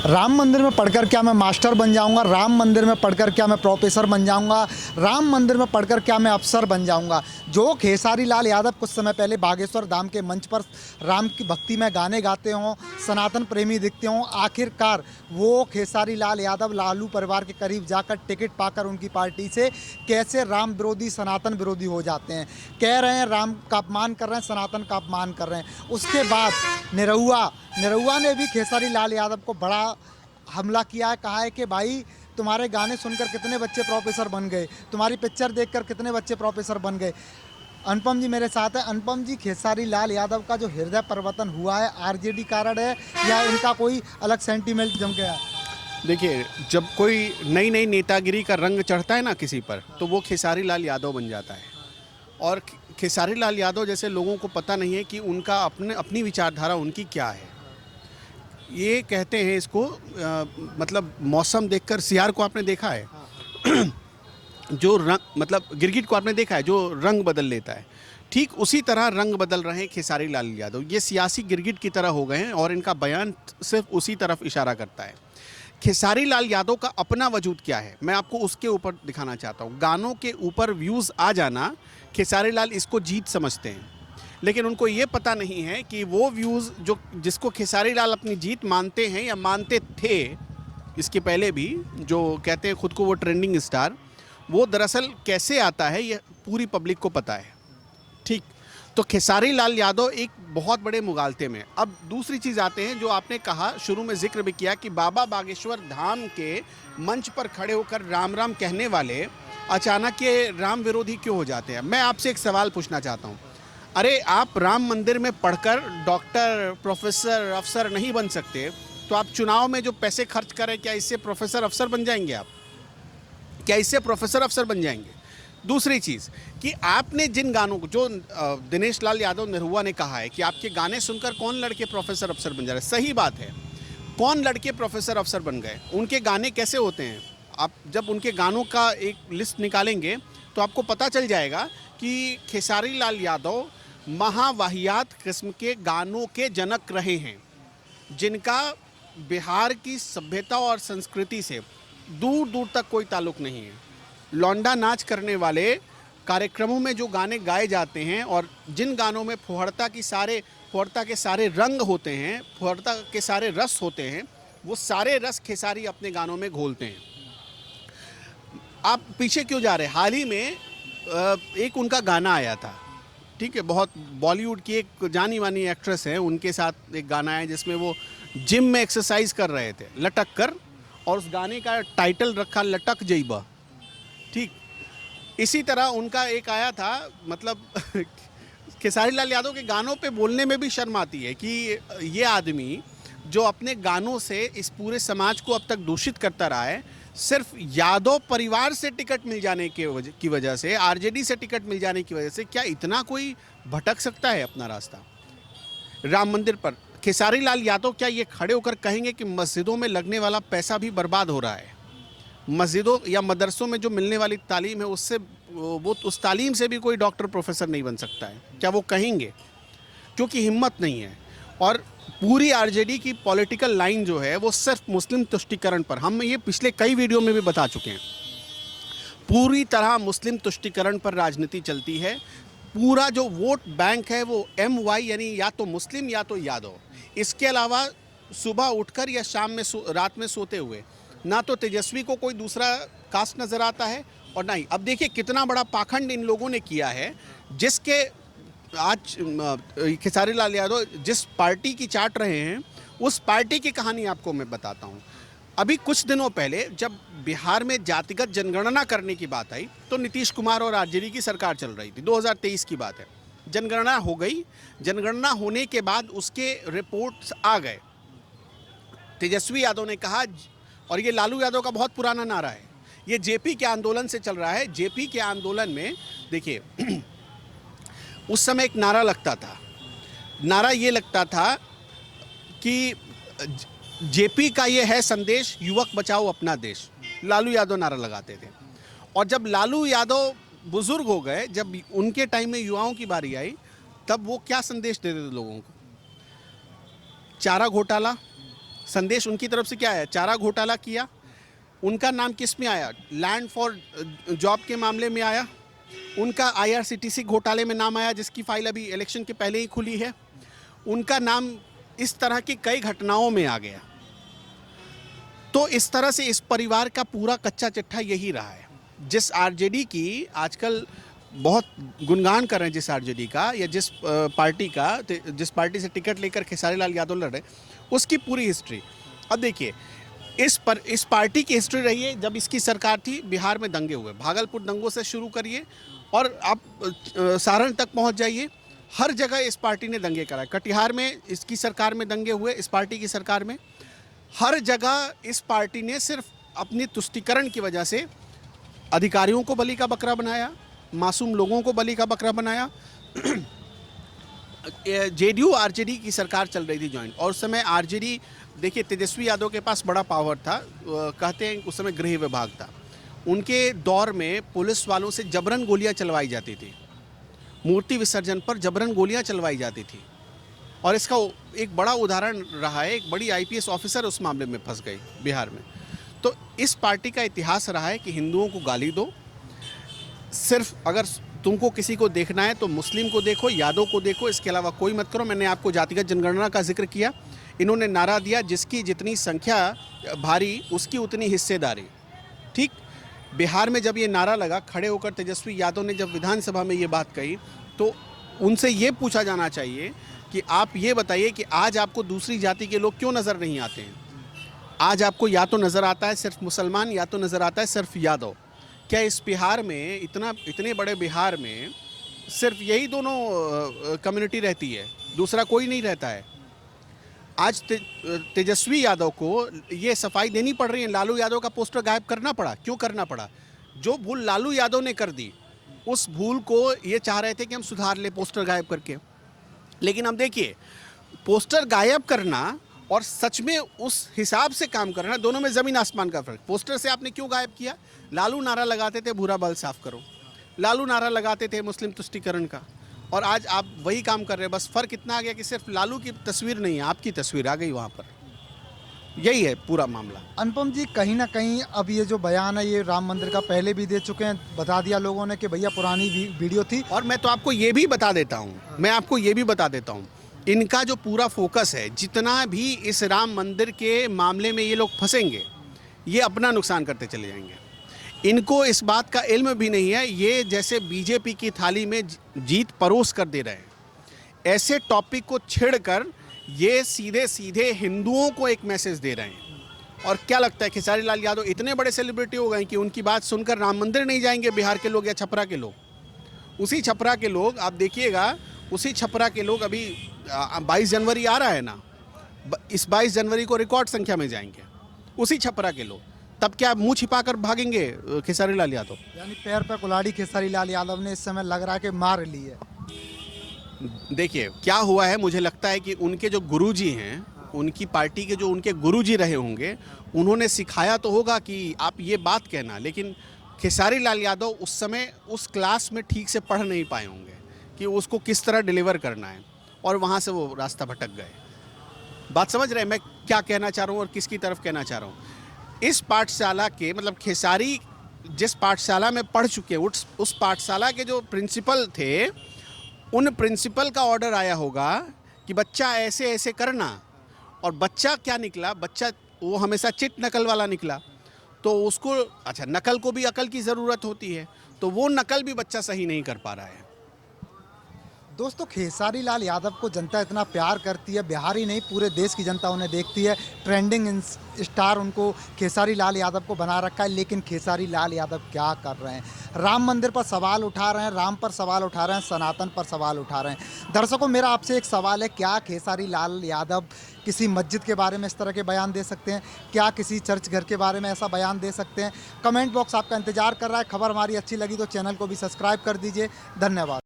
राम मंदिर में पढ़कर क्या मैं मास्टर बन जाऊंगा, राम मंदिर में पढ़कर क्या मैं प्रोफेसर बन जाऊंगा, राम मंदिर में पढ़कर क्या मैं अफसर बन जाऊंगा। जो खेसारी लाल यादव कुछ समय पहले बागेश्वर धाम के मंच पर राम की भक्ति में गाने गाते हों, सनातन प्रेमी दिखते हों, आखिरकार वो खेसारी लाल यादव लालू परिवार के करीब जाकर टिकट पाकर उनकी पार्टी से कैसे राम विरोधी सनातन विरोधी हो जाते हैं। कह रहे हैं राम का अपमान कर रहे हैं, सनातन का अपमान कर रहे हैं। उसके बाद निरहुआ ने भी खेसारी लाल यादव को बड़ा हमला किया है। कहा है कि भाई तुम्हारे गाने सुनकर कितने बच्चे प्रोफेसर बन गए, तुम्हारी पिक्चर देखकर कितने बच्चे प्रोफेसर बन गए। अनुपम जी मेरे साथ है। अनुपम जी, खेसारी लाल यादव का जो हृदय परिवर्तन हुआ है आरजेडी कारण है या इनका कोई अलग सेंटीमेंट जम गया? देखिए, जब कोई नई नई नेतागिरी का रंग चढ़ता है ना किसी पर, तो वो खेसारी लाल यादव बन जाता है। और खेसारी लाल यादव जैसे लोगों को पता नहीं है कि उनका अपनी विचारधारा उनकी क्या है। ये कहते हैं इसको मतलब मौसम देखकर सियार को आपने देखा है जो रंग मतलब गिरगिट को आपने देखा है जो रंग बदल लेता है, ठीक उसी तरह रंग बदल रहे हैं खेसारी लाल यादव। ये सियासी गिरगिट की तरह हो गए हैं और इनका बयान सिर्फ उसी तरफ इशारा करता है। खेसारी लाल यादव का अपना वजूद क्या है, मैं आपको उसके ऊपर दिखाना चाहता हूँ। गानों के ऊपर व्यूज़ आ जाना, खेसारी लाल इसको जीत समझते हैं, लेकिन उनको ये पता नहीं है कि वो व्यूज़ जिसको खेसारी लाल अपनी जीत मानते हैं या मानते थे इसके पहले भी, जो कहते हैं खुद को वो ट्रेंडिंग स्टार, वो दरअसल कैसे आता है ये पूरी पब्लिक को पता है। ठीक, तो खेसारी लाल यादव एक बहुत बड़े मुगालते में। अब दूसरी चीज़ आते हैं जो आपने कहा, शुरू में जिक्र भी किया कि बाबा बागेश्वर धाम के मंच पर खड़े होकर राम राम कहने वाले अचानक ये राम विरोधी क्यों हो जाते हैं। मैं आपसे एक सवाल पूछना चाहता हूँ, अरे आप राम मंदिर में पढ़कर डॉक्टर, प्रोफेसर, अफसर नहीं बन सकते, तो आप चुनाव में जो पैसे खर्च करें, क्या इससे प्रोफेसर अफसर बन जाएंगे? आप क्या इससे प्रोफेसर अफसर बन जाएंगे? दूसरी चीज़ कि आपने जिन गानों को, जो दिनेश लाल यादव निरहुआ ने कहा है कि आपके गाने सुनकर कौन लड़के प्रोफेसर अफसर बन जा रहे हैं, सही बात है, कौन लड़के प्रोफेसर अफसर बन गए? उनके गाने कैसे होते हैं? आप जब उनके गानों का एक लिस्ट निकालेंगे तो आपको पता चल जाएगा कि खेसारी लाल यादव महावाहियात किस्म के गानों के जनक रहे हैं, जिनका बिहार की सभ्यता और संस्कृति से दूर दूर तक कोई ताल्लुक़ नहीं है। लौंडा नाच करने वाले कार्यक्रमों में जो गाने गाए जाते हैं और जिन गानों में फुहड़ता के सारे रंग होते हैं, फुहड़ता के सारे रस होते हैं, वो सारे रस खेसारी अपने गानों में घोलते हैं। आप पीछे क्यों जा रहे हैं? हाल ही में एक उनका गाना आया था, ठीक है, बहुत बॉलीवुड की एक जानी मानी एक्ट्रेस है, उनके साथ एक गाना है जिसमें वो जिम में एक्सरसाइज कर रहे थे लटक कर, और उस गाने का टाइटल रखा लटक जइबा। ठीक इसी तरह उनका एक आया था, मतलब खेसारी लाल यादव के गानों पे बोलने में भी शर्म आती है कि ये आदमी जो अपने गानों से इस पूरे समाज को अब तक दूषित करता रहा है, सिर्फ यादव परिवार से टिकट मिल जाने की वजह से, आरजेडी से टिकट मिल जाने की वजह से क्या इतना कोई भटक सकता है अपना रास्ता? राम मंदिर पर खेसारी लाल यादव क्या ये खड़े होकर कहेंगे कि मस्जिदों में लगने वाला पैसा भी बर्बाद हो रहा है? मस्जिदों या मदरसों में जो मिलने वाली तालीम है, उससे वो उस तालीम से भी कोई डॉक्टर प्रोफेसर नहीं बन सकता है? क्या वो कहेंगे? क्योंकि हिम्मत नहीं है। और पूरी आरजेडी की पॉलिटिकल लाइन जो है वो सिर्फ मुस्लिम तुष्टीकरण पर, हम ये पिछले कई वीडियो में भी बता चुके हैं, पूरी तरह मुस्लिम तुष्टीकरण पर राजनीति चलती है। पूरा जो वोट बैंक है वो MY यानी या तो मुस्लिम या तो यादव। इसके अलावा सुबह उठकर या शाम में रात में सोते हुए ना तो तेजस्वी को कोई दूसरा कास्ट नज़र आता है और ना ही, अब देखिए कितना बड़ा पाखंड इन लोगों ने किया है, जिसके आज खेसारी लाल यादव जिस पार्टी की चाट रहे हैं, उस पार्टी की कहानी आपको मैं बताता हूं। अभी कुछ दिनों पहले जब बिहार में जातिगत जनगणना करने की बात आई तो नीतीश कुमार और आरजेडी की सरकार चल रही थी, 2023 की बात है। जनगणना हो गई, जनगणना होने के बाद उसके रिपोर्ट्स आ गए। तेजस्वी यादव ने कहा, और ये लालू यादव का बहुत पुराना नारा है, ये जेपी के आंदोलन से चल रहा है। जेपी के आंदोलन में देखिए उस समय एक नारा लगता था, नारा ये लगता था कि जेपी का ये है संदेश, युवक बचाओ अपना देश। लालू यादव नारा लगाते थे। और जब लालू यादव बुजुर्ग हो गए, जब उनके टाइम में युवाओं की बारी आई, तब वो क्या संदेश देते थे लोगों को? चारा घोटाला, संदेश उनकी तरफ से क्या है? चारा घोटाला किया, उनका नाम किस में आया? लैंड फॉर जॉब के मामले में आया, उनका IRCTC घोटाले में नाम आया जिसकी फाइल अभी इलेक्शन के पहले ही खुली है, उनका नाम इस तरह की कई घटनाओं में आ गया। तो इस तरह से इस परिवार का पूरा कच्चा चिट्ठा यही रहा है। जिस RJD की आजकल बहुत गुणगान कर रहे हैं, जिस RJD का या जिस पार्टी से टिकट लेकर खेसारी लाल यादव लड़ रहे, उसकी पूरी हिस्ट्री। अब देखिए, इस पार्टी की हिस्ट्री रही है, जब इसकी सरकार थी बिहार में दंगे हुए, भागलपुर दंगों से शुरू करिए और आप सारण तक पहुंच जाइए, हर जगह इस पार्टी ने दंगे कराए। कटिहार में इसकी सरकार में दंगे हुए, इस पार्टी की सरकार में। हर जगह इस पार्टी ने सिर्फ अपनी तुष्टीकरण की वजह से अधिकारियों को बलि का बकरा बनाया, मासूम लोगों को बलि का बकरा बनाया। JDU RJD की सरकार चल रही थी जॉइंट, और उस समय RJD, देखिए तेजस्वी यादव के पास बड़ा पावर था, कहते हैं उस समय गृह विभाग था। उनके दौर में पुलिस वालों से जबरन गोलियां चलवाई जाती थी, मूर्ति विसर्जन पर जबरन गोलियां चलवाई जाती थी। और इसका एक बड़ा उदाहरण रहा है, एक बड़ी IPS ऑफिसर उस मामले में फंस गई बिहार में। तो इस पार्टी का इतिहास रहा है कि हिंदुओं को गाली दो, सिर्फ अगर तुमको किसी को देखना है तो मुस्लिम को देखो, यादव को देखो, इसके अलावा कोई मत करो। मैंने आपको जातिगत जनगणना का जिक्र किया, इन्होंने नारा दिया जिसकी जितनी संख्या भारी उसकी उतनी हिस्सेदारी। ठीक, बिहार में जब ये नारा लगा, खड़े होकर तेजस्वी यादव ने जब विधानसभा में ये बात कही, तो उनसे ये पूछा जाना चाहिए कि आप ये बताइए कि आज आपको दूसरी जाति के लोग क्यों नज़र नहीं आते हैं? आज आपको या तो नज़र आता है सिर्फ मुसलमान, या तो नज़र आता है सिर्फ यादव। क्या इस बिहार में, इतने बड़े बिहार में सिर्फ यही दोनों कम्युनिटी रहती है, दूसरा कोई नहीं रहता है? आज तेजस्वी यादव को ये सफाई देनी पड़ रही है, लालू यादव का पोस्टर गायब करना पड़ा। क्यों करना पड़ा? जो भूल लालू यादव ने कर दी, उस भूल को ये चाह रहे थे कि हम सुधार ले पोस्टर गायब करके। लेकिन अब देखिए, पोस्टर गायब करना और सच में उस हिसाब से काम करना, दोनों में ज़मीन आसमान का फ़र्क। पोस्टर से आपने क्यों गायब किया? लालू नारा लगाते थे भूरा बाल साफ करो, लालू नारा लगाते थे मुस्लिम तुष्टीकरण का, और आज आप वही काम कर रहे हैं। बस फ़र्क इतना आ गया कि सिर्फ लालू की तस्वीर नहीं है, आपकी तस्वीर आ गई वहाँ पर। यही है पूरा मामला। अनुपम जी, कहीं ना कहीं अब ये जो बयान है ये राम मंदिर का पहले भी दे चुके हैं, बता दिया लोगों ने कि भैया पुरानी वीडियो थी। और मैं तो आपको ये भी बता देता हूँ, इनका जो पूरा फोकस है, जितना भी इस राम मंदिर के मामले में ये लोग फंसेंगे, ये अपना नुकसान करते चले जाएंगे। इनको इस बात का इल्म भी नहीं है, ये जैसे BJP की थाली में जीत परोस कर दे रहे हैं। ऐसे टॉपिक को छेड़कर ये सीधे सीधे हिंदुओं को एक मैसेज दे रहे हैं। और क्या लगता है, खेसारी लाल यादव इतने बड़े सेलिब्रिटी हो गए कि उनकी बात सुनकर राम मंदिर नहीं जाएंगे बिहार के लोग या छपरा के लोग? उसी छपरा के लोग, आप देखिएगा, उसी छपरा के लोग अभी 22 जनवरी आ रहा है ना, इस 22 जनवरी को रिकॉर्ड संख्या में जाएंगे उसी छपरा के लोग। तब क्या मुंह छिपाकर भागेंगे खेसारी लाल यादव? यानी पैर पे कुल्हाड़ी खेसारी लाल यादव ने इस समय लग रहा है कि मार ली है। देखिए क्या हुआ है, मुझे लगता है कि उनके जो गुरुजी हैं, उनकी पार्टी के जो उनके गुरुजी रहे होंगे, उन्होंने सिखाया तो होगा कि आप ये बात कहना, लेकिन खेसारी लाल यादव उस समय उस क्लास में ठीक से पढ़ नहीं पाए होंगे कि उसको किस तरह डिलीवर करना है, और वहाँ से वो रास्ता भटक गए। बात समझ रहे हैं मैं क्या कहना चाह रहा हूँ और किसकी तरफ कहना चाह रहा हूँ? इस पाठशाला के, मतलब खेसारी जिस पाठशाला में पढ़ चुके हैं, उस पाठशाला के जो प्रिंसिपल थे, उन प्रिंसिपल का ऑर्डर आया होगा कि बच्चा ऐसे ऐसे करना, और बच्चा क्या निकला? बच्चा वो हमेशा चिट नकल वाला निकला। तो उसको, अच्छा, नकल को भी अकल की ज़रूरत होती है, तो वो नकल भी बच्चा सही नहीं कर पा रहा है। दोस्तों, खेसारी लाल यादव को जनता इतना प्यार करती है, बिहार ही नहीं पूरे देश की जनता उन्हें देखती है। ट्रेंडिंग स्टार उनको खेसारी लाल यादव को बना रखा है। लेकिन खेसारी लाल यादव क्या कर रहे हैं? राम मंदिर पर सवाल उठा रहे हैं, राम पर सवाल उठा रहे हैं, सनातन पर सवाल उठा रहे हैं। दर्शकों, मेरा आपसे एक सवाल है, क्या खेसारी लाल यादव किसी मस्जिद के बारे में इस तरह के बयान दे सकते हैं? क्या किसी चर्च घर के बारे में ऐसा बयान दे सकते हैं? कमेंट बॉक्स आपका इंतजार कर रहा है। खबर हमारी अच्छी लगी तो चैनल को भी सब्सक्राइब कर दीजिए। धन्यवाद।